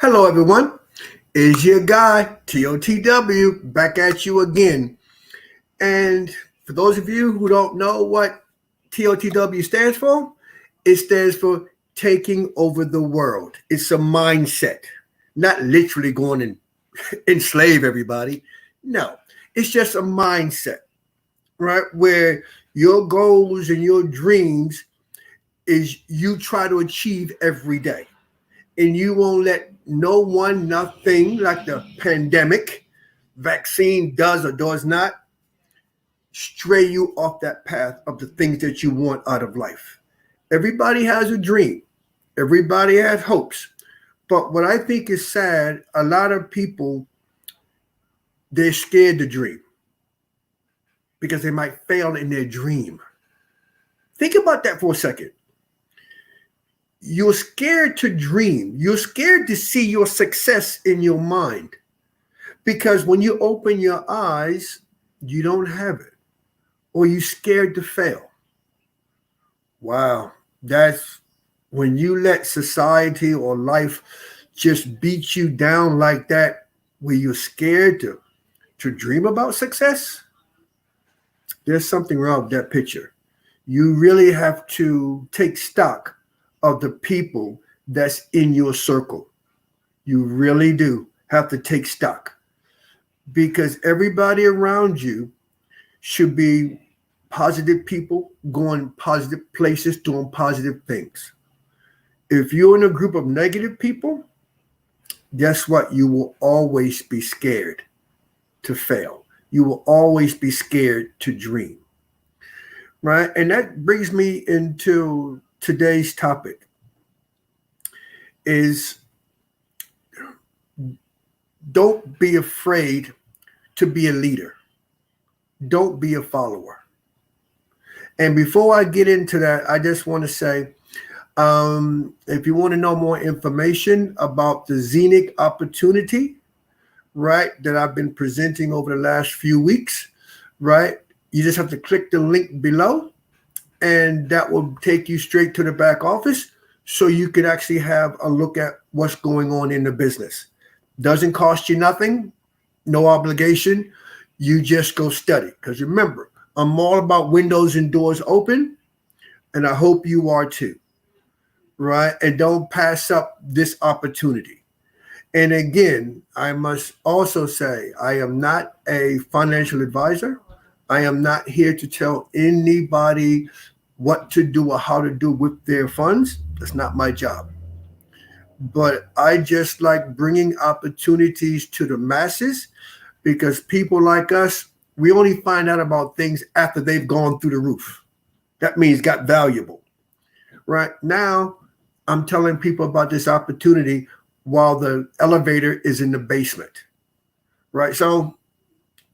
Hello, everyone. Is your guy, TOTW, back at you again. And for those of you who don't know what TOTW stands for, it stands for taking over the world. It's a mindset, not literally going and enslave everybody. No, it's just a mindset, right? Where your goals and your dreams is you try to achieve every day and you won't let no one, nothing like the pandemic, vaccine does or does not stray you off that path of the things that you want out of life. Everybody has a dream, everybody has hopes. But what I think is sad, a lot of people, they're scared to dream because they might fail in their dream. Think about that for a second. You're scared to dream. You're scared to see your success in your mind because when you open your eyes, you don't have it or you're scared to fail. Wow, that's when you let society or life just beat you down like that, where you're scared to dream about success. There's something wrong with that picture. You really have to take stock of the people that's in your circle. You really do have to take stock because everybody around you should be positive people going positive places, doing positive things. If you're in a group of negative people, guess what? You will always be scared to fail. You will always be scared to dream. Right? And that brings me into today's topic is don't be afraid to be a leader. Don't be a follower. And before I get into that, I just want to say, if you want to know more information about the Zenith opportunity, right, that I've been presenting over the last few weeks, right, you just have to click the link below and that will take you straight to the back office so you could actually have a look at what's going on in the business. Doesn't cost you nothing, no obligation. You just go study. Because remember, I'm all about windows and doors open, and I hope you are too, right? And don't pass up this opportunity. And again, I must also say, I am not a financial advisor. I am not here to tell anybody what to do or how to do with their funds. That's not my job. But I just like bringing opportunities to the masses because people like us, we only find out about things after they've gone through the roof. That means got valuable. Right now, I'm telling people about this opportunity while the elevator is in the basement. Right. So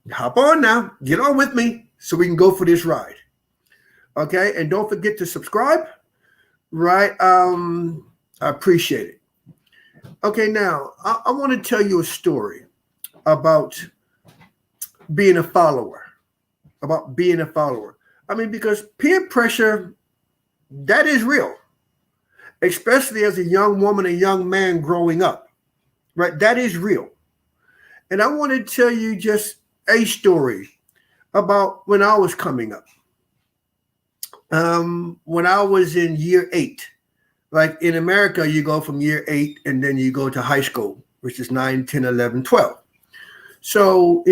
hop on now, get on with me so we can go for this ride. Okay. And don't forget to subscribe. Right. I appreciate it. Okay. Now I want to tell you a story about being a follower, I mean, because peer pressure, that is real, especially as a young woman, a young man growing up, right? That is real. And I want to tell you just a story about when I was coming up. When I was in year 8, like in America, you go from year 8 and then you go to high school, which is 9, 10, 11, 12. So,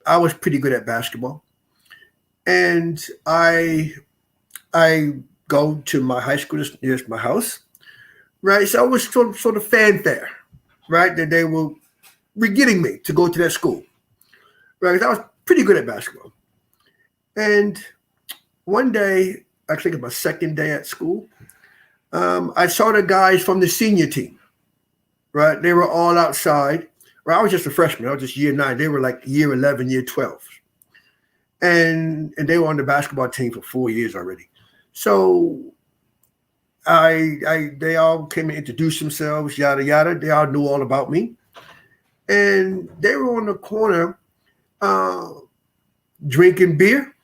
I was pretty good at basketball. And I go to my high school that's nearest my house, right? So it was sort of fanfare, right? That they were getting me to go to that school, right? I was pretty good at basketball. And one day, I think it was my second day at school, I saw the guys from the senior team, right? They were all outside. Well, I was just a freshman. I was just year 9. They were like year 11, year 12. And they were on the basketball team for 4 years already. So they all came and introduced themselves, yada yada. They all knew all about me, and they were on the corner, drinking beer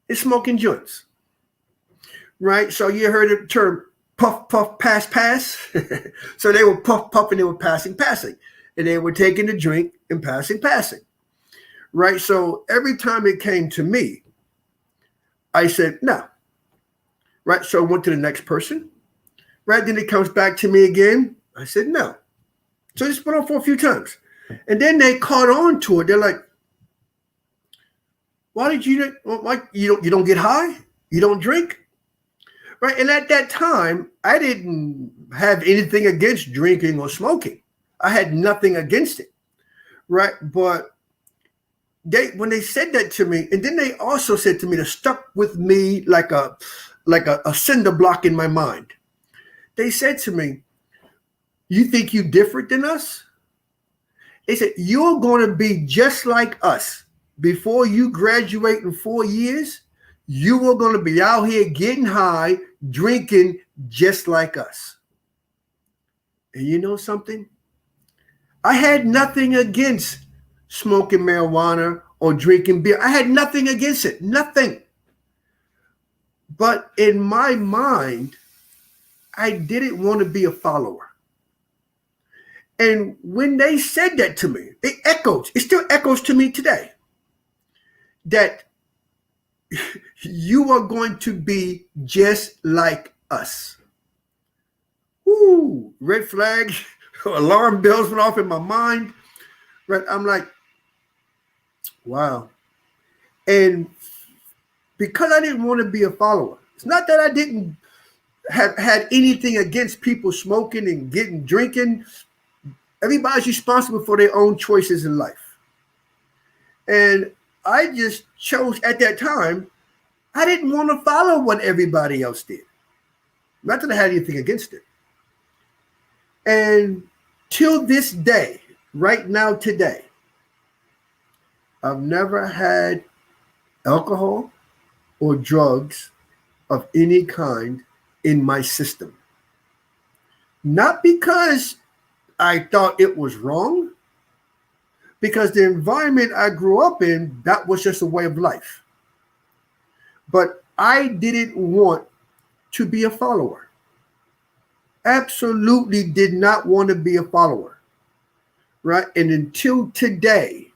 and smoking joints. Right. So you heard the term puff, puff, pass, pass. So they were puff, puff, and they were passing, passing. And they were taking the drink and passing, passing. Right? So every time it came to me, I said, no. Right? So I went to the next person. Right? Then it comes back to me again. I said, no. So this went on for a few times. And then they caught on to it. They're like, why did you, like, you don't get high? You don't drink? Right? And at that time, I didn't have anything against drinking or smoking. I had nothing against it. Right? But when they said that to me, and then they also said to me that stuck with me like a cinder block in my mind. They said to me, you think you're different than us? They said, you're going to be just like us. Before you graduate in 4 years, you are going to be out here getting high, drinking just like us. And you know something? I had nothing against smoking marijuana or drinking beer. I had nothing against it. Nothing. But in my mind, I didn't want to be a follower. And when they said that to me, it still echoes to me today, that you are going to be just like us. Ooh, red flag, alarm bells went off in my mind. Right? I'm like, wow. And because I didn't want to be a follower, it's not that I didn't have had anything against people smoking and drinking. Everybody's responsible for their own choices in life. And I just chose at that time, I didn't want to follow what everybody else did. Not that I had anything against it. And till this day, right now, today, I've never had alcohol or drugs of any kind in my system. Not because I thought it was wrong, because the environment I grew up in, that was just a way of life. But I didn't want to be a follower. Absolutely did not want to be a follower. Right? And until today,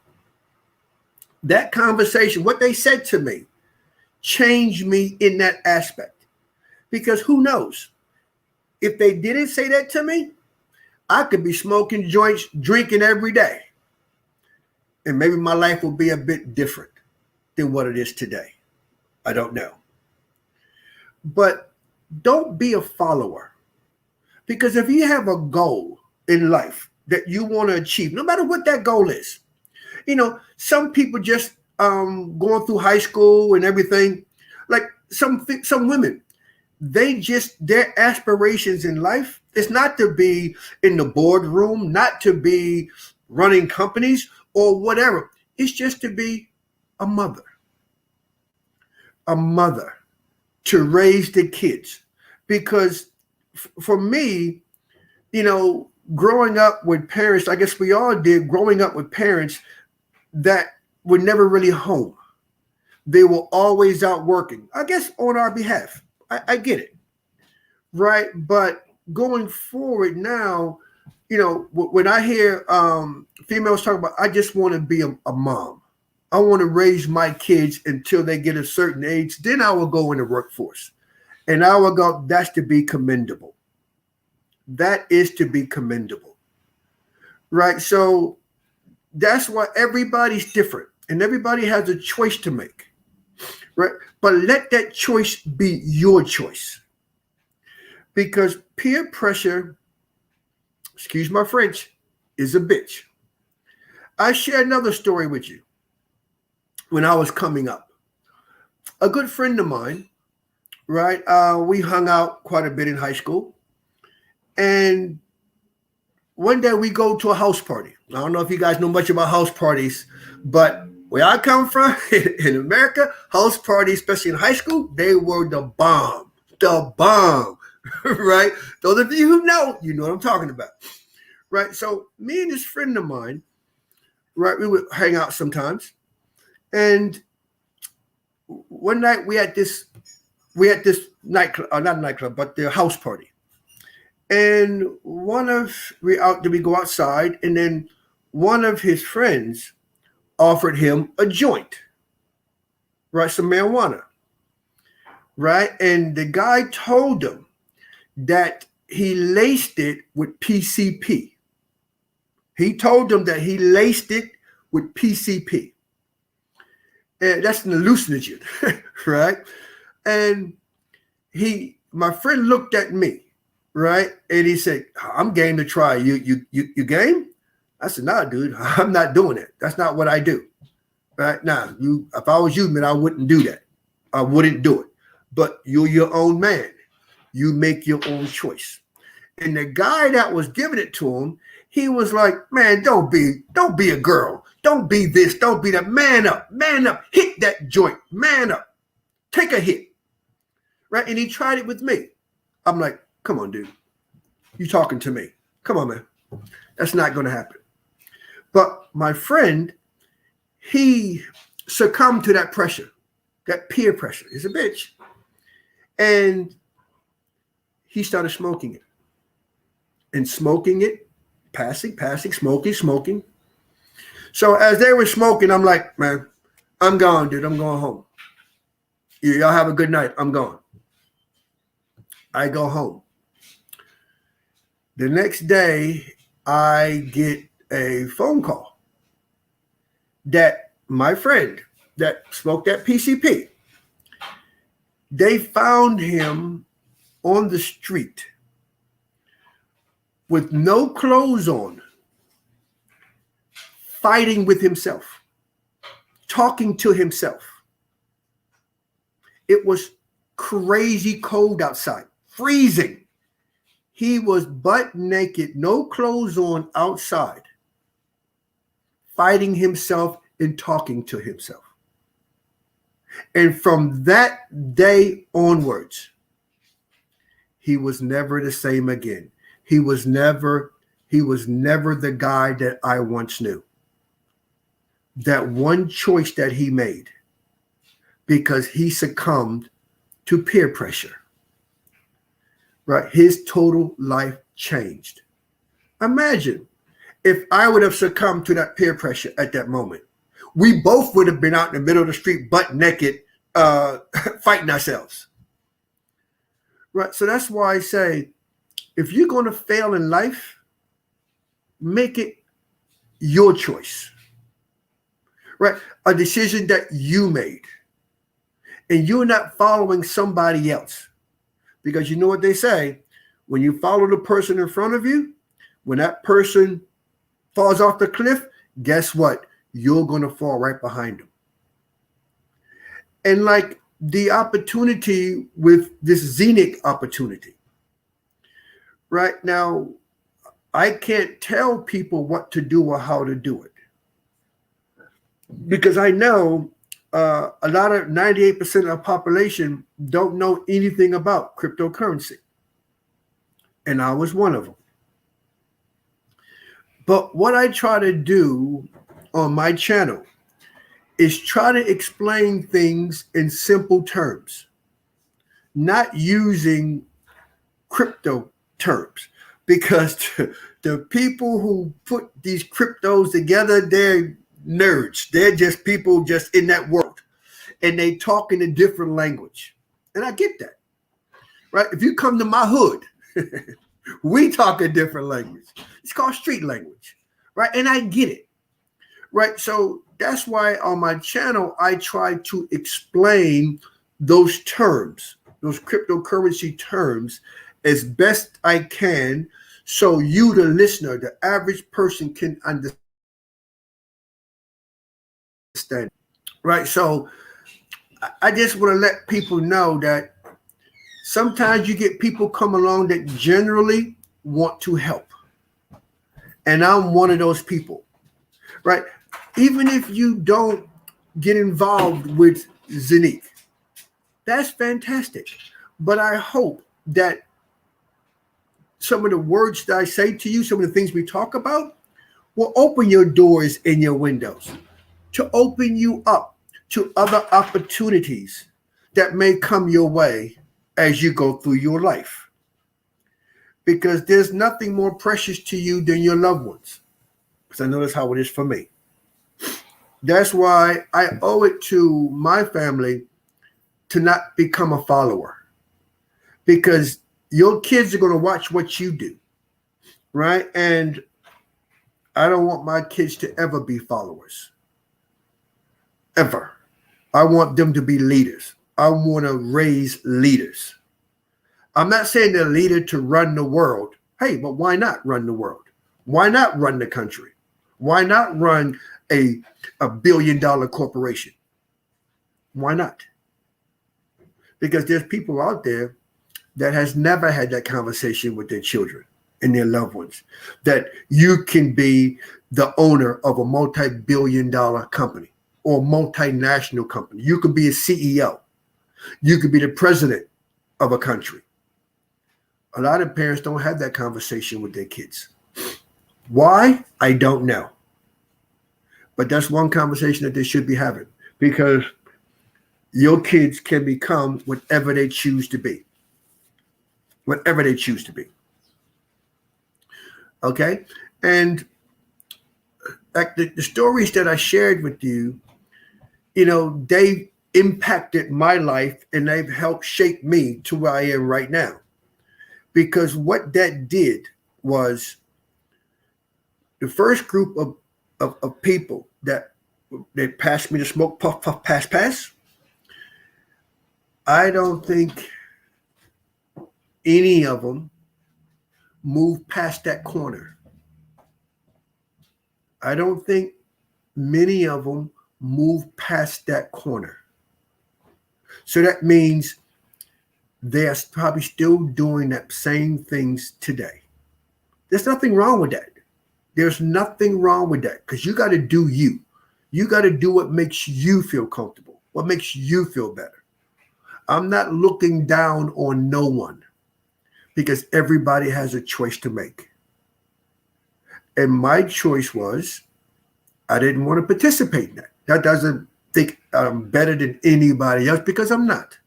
that conversation, what they said to me, changed me in that aspect. Because who knows? If they didn't say that to me, I could be smoking joints, drinking every day. And maybe my life will be a bit different than what it is today. I don't know. But don't be a follower. Because if you have a goal in life that you want to achieve, no matter what that goal is, some people just going through high school and everything, like some women, their aspirations in life is not to be in the boardroom, not to be running companies or whatever. It's just to be a mother to raise the kids. Because for me, growing up with parents, I guess we all did, growing up with parents that were never really home. They were always out working, I guess, on our behalf. I get it. Right. But going forward now, when I hear females talk about, I just want to be a mom. I want to raise my kids until they get a certain age. Then I will go in the workforce. And I will go, that's to be commendable. That is to be commendable. Right. So that's why everybody's different and everybody has a choice to make. Right. But let that choice be your choice. Because peer pressure, excuse my French, is a bitch. I share another story with you. When I was coming up, a good friend of mine, right? We hung out quite a bit in high school. And one day we go to a house party. I don't know if you guys know much about house parties, but where I come from in America, house parties, especially in high school, they were the bomb. The bomb. Right? Those of you who know, you know what I'm talking about. Right? So me and this friend of mine, right, we would hang out sometimes. And one night we had this we had this nightclub, not nightclub, but the house party. And we go outside, and then one of his friends offered him a joint, right? Some marijuana, right? And the guy told him that he laced it with PCP. He told him that he laced it with PCP. And that's an hallucinogen, right? And my friend looked at me, right? And he said, I'm game to try. You game? I said, nah, dude, I'm not doing it. That's not what I do. Right? Nah, if I was you, man, I wouldn't do that. I wouldn't do it. But you're your own man. You make your own choice. And the guy that was giving it to him, he was like, man, don't be a girl. Don't be this, don't be that. Man up, hit that joint, man up, take a hit. Right? And he tried it with me. I'm like, come on, dude. You talking to me. Come on, man. That's not going to happen. But my friend, he succumbed to that pressure, that peer pressure. He's a bitch. And he started smoking it. And smoking it, passing, smoking. So as they were smoking, I'm like, man, I'm gone, dude. I'm going home. Y'all have a good night. I'm gone. I go home. The next day, I get a phone call that my friend that smoked that PCP, they found him on the street with no clothes on, fighting with himself, talking to himself. It was crazy cold outside, freezing. He was butt naked, no clothes on outside, fighting himself and talking to himself. And from that day onwards, he was never the same again. He was never the guy that I once knew. That one choice that he made, because he succumbed to peer pressure, right? His total life changed. Imagine if I would have succumbed to that peer pressure at that moment. We both would have been out in the middle of the street, butt naked, fighting ourselves. Right? So that's why I say, if you're going to fail in life, make it your choice. Right? A decision that you made. And you're not following somebody else. Because you know what they say, when you follow the person in front of you, when that person falls off the cliff, guess what? You're going to fall right behind them. And like the opportunity with this Zenic opportunity, right now, I can't tell people what to do or how to do it. Because I know a lot of 98% of the population don't know anything about cryptocurrency. And I was one of them. But what I try to do on my channel is try to explain things in simple terms, not using crypto terms, because the people who put these cryptos together, they're nerds. They're just people just in that world, and they talk in a different language. And I get that, right? If you come to my hood, we talk a different language. It's called street language, right? And I get it, right? So that's why on my channel, I try to explain those terms, those cryptocurrency terms, as best I can, so you, the listener, the average person, can understand. Right? So I just want to let people know that sometimes you get people come along that generally want to help. And I'm one of those people, right? Even if you don't get involved with Zenic, that's fantastic. But I hope that some of the words that I say to you, some of the things we talk about, will open your doors and your windows to open you up to other opportunities that may come your way as you go through your life. Because there's nothing more precious to you than your loved ones. Because I know that's how it is for me. That's why I owe it to my family to not become a follower. Because your kids are going to watch what you do, right? And I don't want my kids to ever be followers. Ever. I want them to be leaders. I want to raise leaders. I'm not saying they're a leader to run the world. Hey, but why not run the world? Why not run the country? Why not run a $1 billion corporation? Why not? Because there's people out there that has never had that conversation with their children and their loved ones, that you can be the owner of a multi-billion-dollar company or multinational company. You could be a CEO. You could be the president of a country. A lot of parents don't have that conversation with their kids. Why? I don't know. But that's one conversation that they should be having, because your kids can become whatever they choose to be. Whatever they choose to be. Okay? And like the stories that I shared with you, they impacted my life and they've helped shape me to where I am right now. Because what that did was the first group of people that they passed me the smoke, puff, puff, pass, pass. I don't think any of them moved past that corner. I don't think many of them moved past that corner. So that means they're probably still doing that same things today. There's nothing wrong with that. There's nothing wrong with that, because you got to do you. You got to do what makes you feel comfortable, what makes you feel better. I'm not looking down on no one, because everybody has a choice to make. And my choice was I didn't want to participate in that. That doesn't think I'm better than anybody else, because I'm not.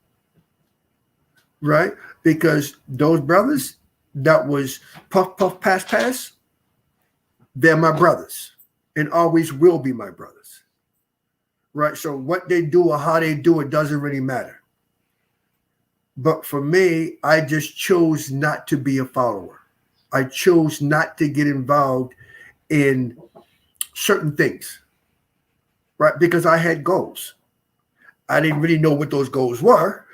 Right? Because those brothers that was puff, puff, pass, pass, they're my brothers and always will be my brothers. Right? So what they do or how they do it doesn't really matter. But for me, I just chose not to be a follower. I chose not to get involved in certain things, right? Because I had goals. I didn't really know what those goals were,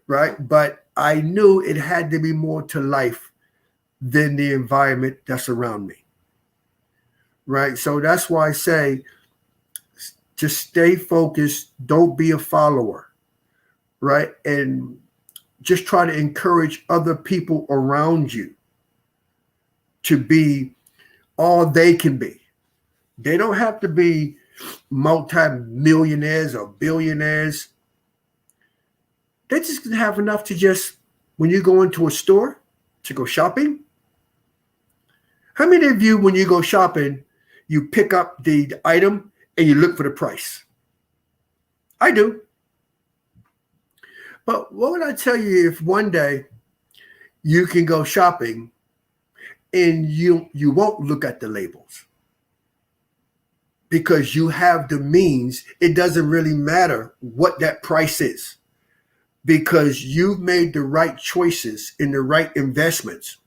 right? But I knew it had to be more to life than the environment that's around me, right? So that's why I say just stay focused. Don't be a follower, right? And just try to encourage other people around you to be all they can be. They don't have to be multi-millionaires or billionaires. They just have enough to just, when you go into a store to go shopping, how many of you, when you go shopping, you pick up the item and you look for the price? I do. But what would I tell you if one day you can go shopping and you won't look at the labels? Because you have the means, it doesn't really matter what that price is, because you've made the right choices in the right investments.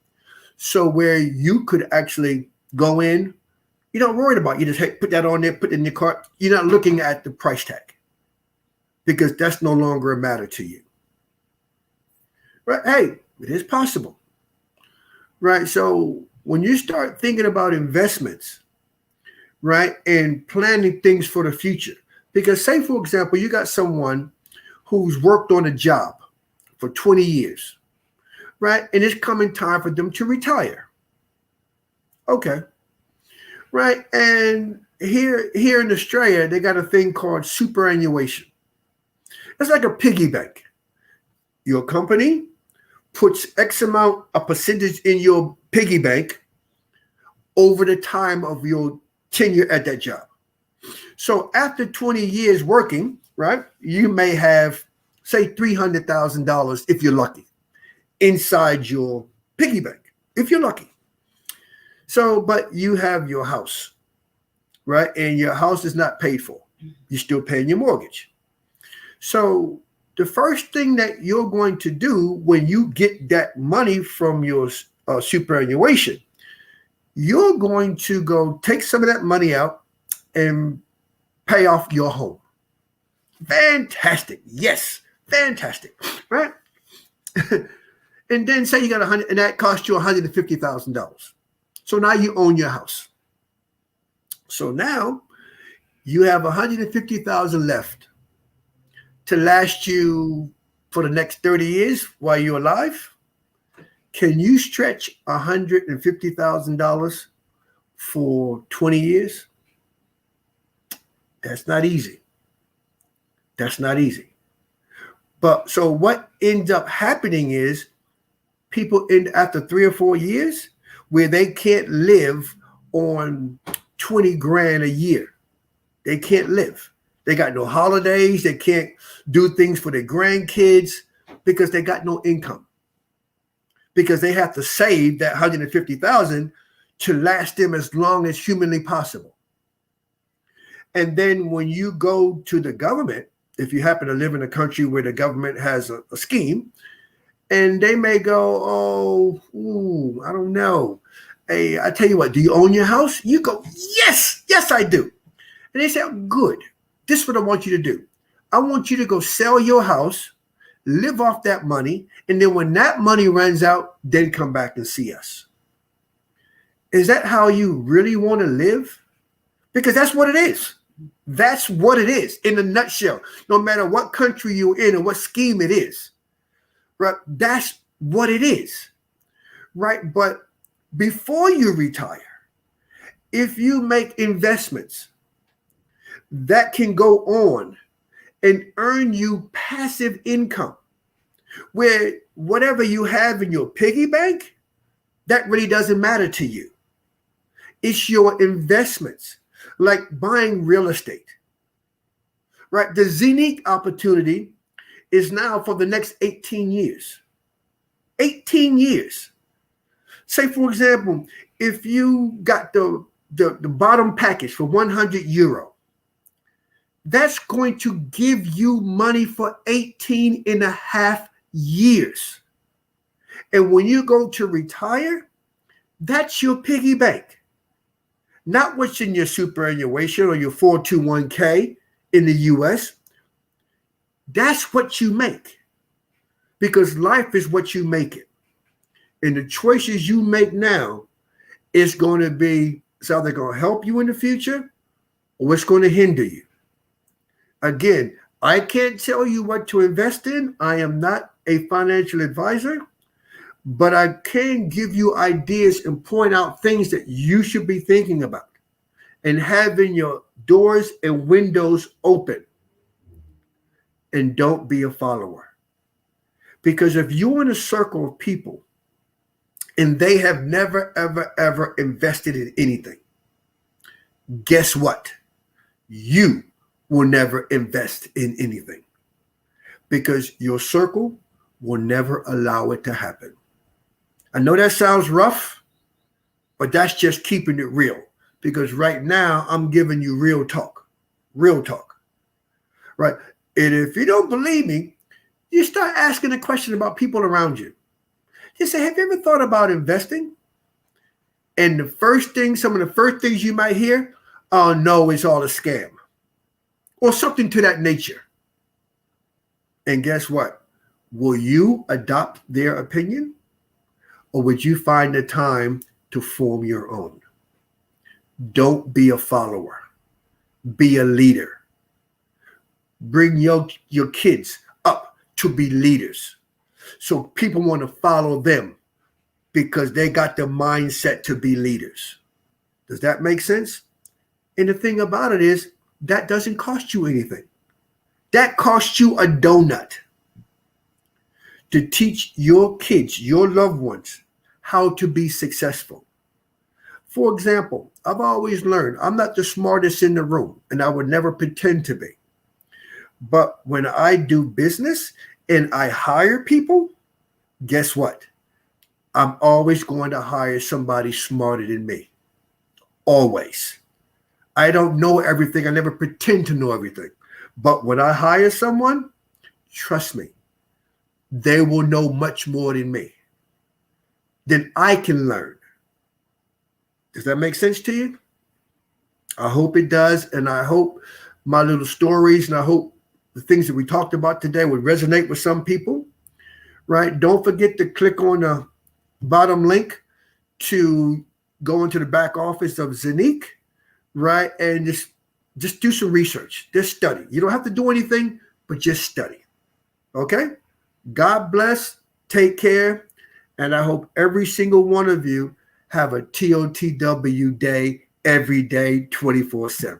So where you could actually go in, you're not worried about it. You just put that on there, put it in your cart. You're not looking at the price tag, because that's no longer a matter to you. Right? Hey, it is possible. Right? So when you start thinking about investments, right, and planning things for the future, because say, for example, you got someone who's worked on a job for 20 years, right, and it's coming time for them to retire. Okay. Right. And here in Australia, they got a thing called superannuation. It's like a piggy bank. Your company puts X amount, a percentage in your piggy bank over the time of your tenure at that job. So after 20 years working, right, you may have say $300,000 if you're lucky, inside your piggy bank, if you're lucky. So, but you have your house, right? And your house is not paid for. You're still paying your mortgage. So the first thing that you're going to do when you get that money from your superannuation, you're going to go take some of that money out and pay off your home. Fantastic. Yes. Fantastic. Right? And then say you got $100, and that cost you $150,000. So now you own your house. So now you have $150,000 left to last you for the next 30 years while you're alive. Can you stretch $150,000 for 20 years? That's not easy. That's not easy. But so what ends up happening is people after 3 or 4 years where they can't live on 20 grand a year. They can't live. They got no holidays. They can't do things for their grandkids because they got no income. Because they have to save that $150,000 to last them as long as humanly possible. And then when you go to the government, if you happen to live in a country where the government has a scheme, and they may go, I don't know. Hey, I tell you what, do you own your house? You go, yes, I do. And they say, oh, good. This is what I want you to do. I want you to go sell your house, live off that money, and then when that money runs out, then come back and see us. Is that how you really want to live? Because that's what it is. That's what it is in a nutshell. No matter what country you're in and what scheme it is, right? That's what it is, right? But before you retire, if you make investments that can go on and earn you passive income, where whatever you have in your piggy bank, that really doesn't matter to you. It's your investments, like buying real estate, right? The Zenith opportunity is now for the next 18 years. 18 years. Say, for example, if you got the bottom package for 100 euro, that's going to give you money for 18 and a half years. And when you go to retire, that's your piggy bank. Not what's in your superannuation or your 401k in the US. That's what you make. Because life is what you make it. And the choices you make now is going to be, it's either going to help you in the future or it's going to hinder you. Again, I can't tell you what to invest in. I am not a financial advisor, but I can give you ideas and point out things that you should be thinking about and having your doors and windows open. And don't be a follower. Because if you're in a circle of people and they have never, ever, ever invested in anything, guess what? You will never invest in anything because your circle will never allow it to happen. I know that sounds rough, but that's just keeping it real because right now I'm giving you real talk, right? And if you don't believe me, you start asking a question about people around you. You say, have you ever thought about investing? And some of the first things you might hear, oh no, it's all a scam. Or something to that nature. And guess what? Will you adopt their opinion? Or would you find the time to form your own? Don't be a follower. Be a leader. Bring your kids up to be leaders. So people want to follow them because they got the mindset to be leaders. Does that make sense? And the thing about it is, that doesn't cost you anything. That costs you a donut to teach your kids, your loved ones, how to be successful. For example, I've always learned I'm not the smartest in the room, and I would never pretend to be. But when I do business and I hire people, guess what? I'm always going to hire somebody smarter than me. Always. I don't know everything. I never pretend to know everything. But when I hire someone, trust me, they will know much more than me. Then I can learn. Does that make sense to you? I hope it does. And I hope my little stories and I hope the things that we talked about today would resonate with some people, right? Don't forget to click on the bottom link to go into the back office of Zanique, right? And just do some research. Just study. You don't have to do anything, but just study. Okay? God bless. Take care. And I hope every single one of you have a TOTW day every day, 24/7.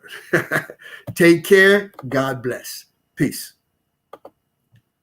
Take care. God bless. Peace.